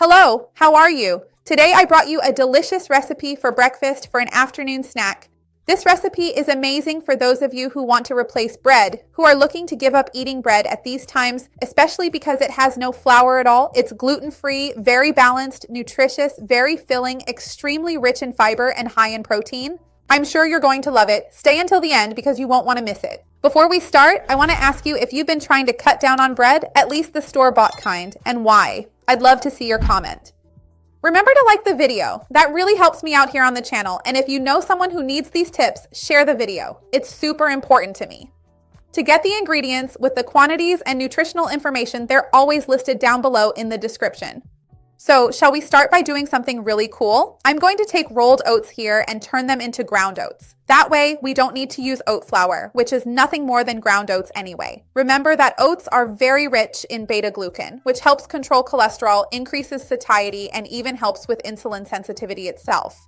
Hello, how are you? Today I brought you a delicious recipe for breakfast for an afternoon snack. This recipe is amazing for those of you who want to replace bread, who are looking to give up eating bread at these times, especially because it has no flour at all. It's gluten-free, very balanced, nutritious, very filling, extremely rich in fiber and high in protein. I'm sure you're going to love it. Stay until the end because you won't want to miss it. Before we start, I want to ask you if you've been trying to cut down on bread, at least the store-bought kind, and why. I'd love to see your comment. Remember to like the video. That really helps me out here on the channel. And if you know someone who needs these tips, share the video. It's super important to me. To get the ingredients with the quantities and nutritional information, they're always listed down below in the description. So shall we start by doing something really cool? I'm going to take rolled oats here and turn them into ground oats. That way, we don't need to use oat flour, which is nothing more than ground oats anyway. Remember that oats are very rich in beta-glucan, which helps control cholesterol, increases satiety, and even helps with insulin sensitivity itself.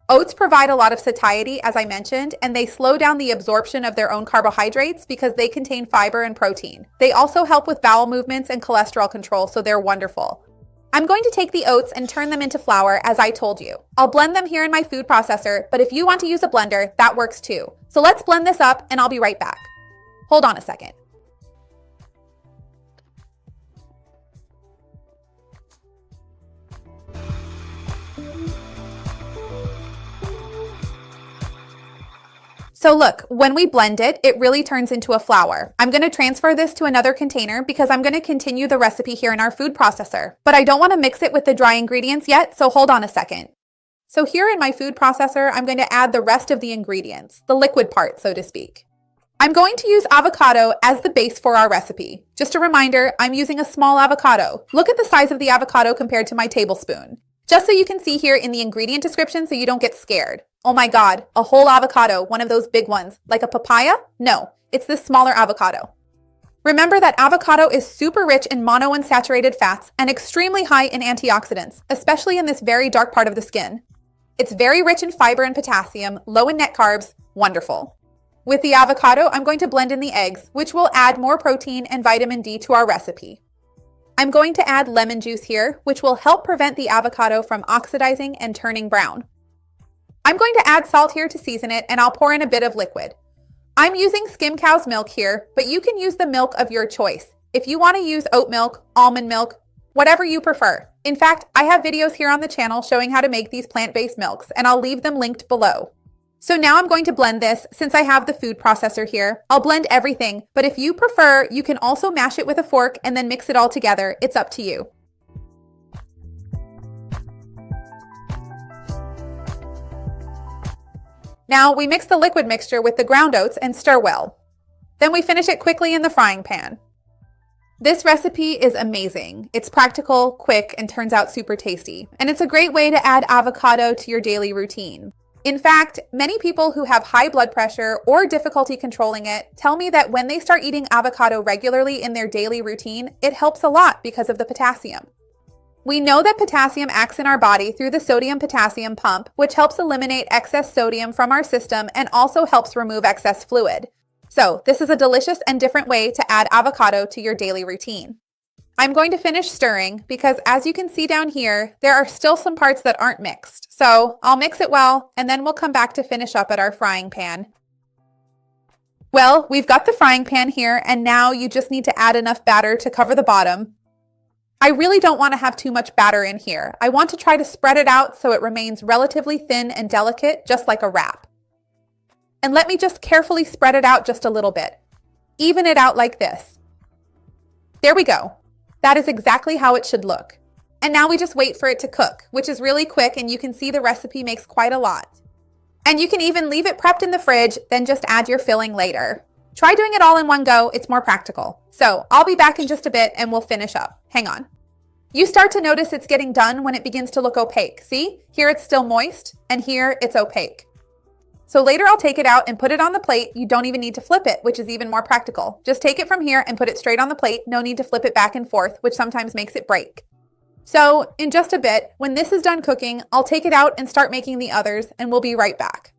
Oats provide a lot of satiety, as I mentioned, and they slow down the absorption of their own carbohydrates because they contain fiber and protein. They also help with bowel movements and cholesterol control, so they're wonderful. I'm going to take the oats and turn them into flour as I told you. I'll blend them here in my food processor, but if you want to use a blender, that works too. So let's blend this up and I'll be right back. Hold on a second. So look, when we blend it, it really turns into a flour. I'm going to transfer this to another container because I'm going to continue the recipe here in our food processor. But I don't want to mix it with the dry ingredients yet, so hold on a second. So here in my food processor, I'm going to add the rest of the ingredients, the liquid part, so to speak. I'm going to use avocado as the base for our recipe. Just a reminder, I'm using a small avocado. Look at the size of the avocado compared to my tablespoon. Just so you can see here in the ingredient description so you don't get scared. Oh my God, a whole avocado, one of those big ones, like a papaya? No, it's this smaller avocado. Remember that avocado is super rich in monounsaturated fats and extremely high in antioxidants, especially in this very dark part of the skin. It's very rich in fiber and potassium, low in net carbs, wonderful. With the avocado, I'm going to blend in the eggs, which will add more protein and vitamin D to our recipe. I'm going to add lemon juice here, which will help prevent the avocado from oxidizing and turning brown. I'm going to add salt here to season it, and I'll pour in a bit of liquid. I'm using skim cow's milk here, but you can use the milk of your choice. If you want to use oat milk, almond milk, whatever you prefer. In fact, I have videos here on the channel showing how to make these plant-based milks, and I'll leave them linked below. So now I'm going to blend this since I have the food processor here. I'll blend everything, but if you prefer, you can also mash it with a fork and then mix it all together. It's up to you. Now we mix the liquid mixture with the ground oats and stir well. Then we finish it quickly in the frying pan. This recipe is amazing. It's practical, quick, and turns out super tasty. And it's a great way to add avocado to your daily routine. In fact, many people who have high blood pressure or difficulty controlling it tell me that when they start eating avocado regularly in their daily routine, it helps a lot because of the potassium. We know that potassium acts in our body through the sodium-potassium pump, which helps eliminate excess sodium from our system and also helps remove excess fluid. So this is a delicious and different way to add avocado to your daily routine. I'm going to finish stirring because as you can see down here, there are still some parts that aren't mixed. So I'll mix it well, and then we'll come back to finish up at our frying pan. Well, we've got the frying pan here, and now you just need to add enough batter to cover the bottom. I really don't want to have too much batter in here. I want to try to spread it out so it remains relatively thin and delicate, just like a wrap. And let me just carefully spread it out just a little bit. Even it out like this. There we go. That is exactly how it should look. And now we just wait for it to cook, which is really quick, and you can see the recipe makes quite a lot. And you can even leave it prepped in the fridge, then just add your filling later. Try doing it all in one go, it's more practical. So I'll be back in just a bit and we'll finish up. Hang on. You start to notice it's getting done when it begins to look opaque. See? Here it's still moist, and here it's opaque. So later I'll take it out and put it on the plate. You don't even need to flip it, which is even more practical. Just take it from here and put it straight on the plate. No need to flip it back and forth, which sometimes makes it break. So in just a bit, when this is done cooking, I'll take it out and start making the others, and we'll be right back.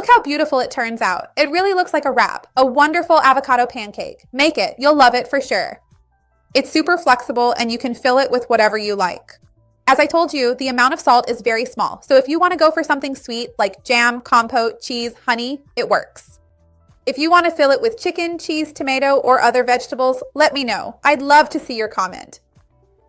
Look how beautiful it turns out. It really looks like a wrap, a wonderful avocado pancake. Make it, you'll love it for sure. It's super flexible and you can fill it with whatever you like. As I told you, the amount of salt is very small, so if you want to go for something sweet like jam, compote, cheese, honey, it works. If you want to fill it with chicken, cheese, tomato, or other vegetables, let me know. I'd love to see your comment.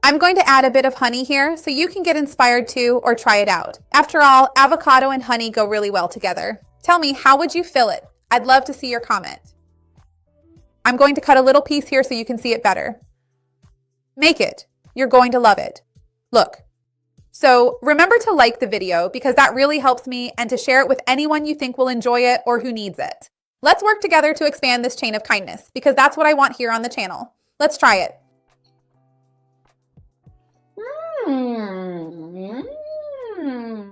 I'm going to add a bit of honey here so you can get inspired too or try it out. After all, avocado and honey go really well together. Tell me, how would you fill it? I'd love to see your comment. I'm going to cut a little piece here so you can see it better. Make it. You're going to love it. Look. So remember to like the video because that really helps me, and to share it with anyone you think will enjoy it or who needs it. Let's work together to expand this chain of kindness because that's what I want here on the channel. Let's try it.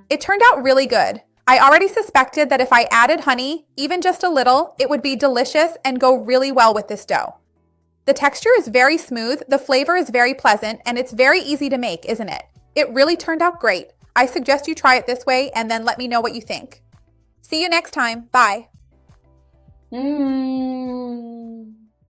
It turned out really good. I already suspected that if I added honey, even just a little, it would be delicious and go really well with this dough. The texture is very smooth, the flavor is very pleasant, and it's very easy to make, isn't it? It really turned out great. I suggest you try it this way and then let me know what you think. See you next time. Bye.